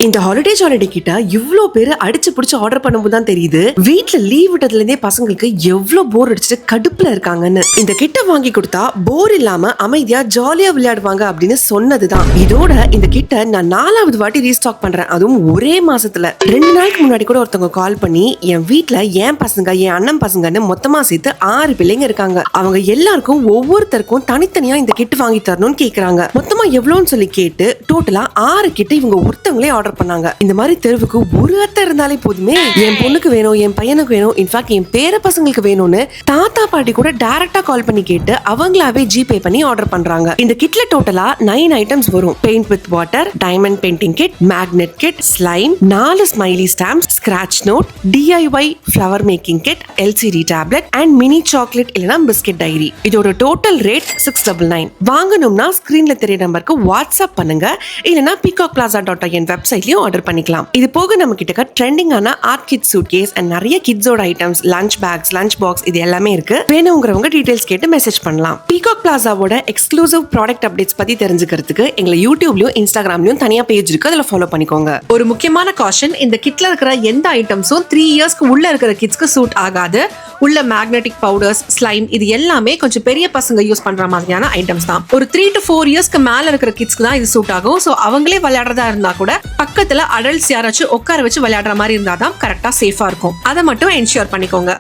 இந்த ஹாலிடே கிட்ட இவ்ளோ பேரு அடிச்சு பிடிச்சு ஆர்டர் பண்ணும்போது தான் தெரியுது வீட்ல லீவ் விட்டதுல இருந்தே பசங்களுக்கு எவ்வளவு போர் அடிச்சுட்டு கடுப்புல இருக்காங்கன்னு. இந்த கிட்ட வாங்கி கொடுத்தா போர் இல்லாம அமைதியா ஜாலியா விளையாடுவாங்க அப்படின்னு சொன்னதுதான். இதோட இந்த கிட்ட நான் 4வது வாட்டி ரீஸ்டாக் பண்றேன், அதுவும் ஒரே மாசத்துல. 2 நாளைக்கு முன்னாடி கூட ஒருத்தவங்க கால் பண்ணி என் வீட்ல என் பசங்க என் அண்ணன் பசங்கன்னு மொத்தமா சேர்த்து 6 பிள்ளைங்க இருக்காங்க, அவங்க எல்லாருக்கும் ஒவ்வொருத்தருக்கும் தனித்தனியா இந்த கிட் வாங்கி தரணும்னு கேக்குறாங்க. மொத்தமா எவ்வளவுன்னு சொல்லி கேட்டு டோட்டலா 6 கிட்ட இவங்க ஒருத்தவங்களே ஆர்டர் பண்ணாங்க. இந்த மாதிரி தெருவுக்கு ஒரு அத்தை இருந்தாலே போதுமே, என் பொண்ணுக்கு வேணும் என் பையனுக்கு வேணும் இன்ஃபேக்ட் என் பேர பசங்களுக்கு வேணும்னு தாத்தா பாட்டி கூட டைரக்டா கால் பண்ணி கேட்டு அவங்களாவே ஜிபே பண்ணி ஆர்டர் பண்றாங்க. இந்த கிட்ல டோட்டலா 9 ஐட்டம்ஸ் வரும். Paint with water, diamond painting kit, magnet kit, slime, 4 smiley stamps, scratch note, DIY flower making kit, LCD tablet and mini chocolate இல்லனா பிஸ்கட் டைரி. இதோட டோட்டல் ரேட் 699. வாங்கணும்னா ஸ்கிரீன்ல தெரிய நம்பருக்கு வாட்ஸ்அப் பண்ணுங்க, இல்லனா peacockplaza.in வெப்சைட்லயும் ஆர்டர் பண்ணிக்கலாம். இது போக நம்ம கிட்ட ட்ரெண்டிங்கான art kit suitcase and நிறைய கிட்ஸோட items, lunch bags, lunch box இது எல்லாமே இருக்கு. வேணுங்கிறவங்க டீடைல்ஸ் கேட்டு மெசேஜ் பண்ணலாம். பீகாக் பிளாசாவோட எக்ஸ்க்ளூசிவ் ப்ராடக்ட் அப்டேட்ஸ் பத்தி தெரிஞ்சுக்கிறதுக்கு எங்களை யூடியூப்லயும் இன்ஸ்டாகிராம்லயும் தனியா பேஜ் இருக்கு, அதுல ஃபாலோ பண்ணிக்கோங்க. ஒரு முக்கியமான காஷன், இந்த கிட்ல இருக்கிற எந்த ஐட்டம்ஸும் 3 இயர்ஸ்க்கு உள்ள இருக்கிற கிட்ஸ்க்கு சூட் ஆகாது. உள்ள மேக்னெட்டிக் பவுடர்ஸ், ஸ்லைம் இது எல்லாமே கொஞ்சம் பெரிய பசங்க யூஸ் பண்ற மாதிரியான ஐட்டம்ஸ் தான். ஒரு 3 to 4 இயர்ஸ்க்கு மேல இருக்கிற கிட்ஸ்க்கு தான் இது சூட் ஆகும். சோ அவங்களே விளையாடுறதா இருந்தா கூட பக்கத்துல அடல்ட்ஸ் யாராச்சும் உட்கார வச்சு விளையாடுற மாதிரி இருந்தாதான் கரெக்டா சேஃபா இருக்கும். அதை மட்டும் என்ஷூர் பண்ணிக்கோங்க.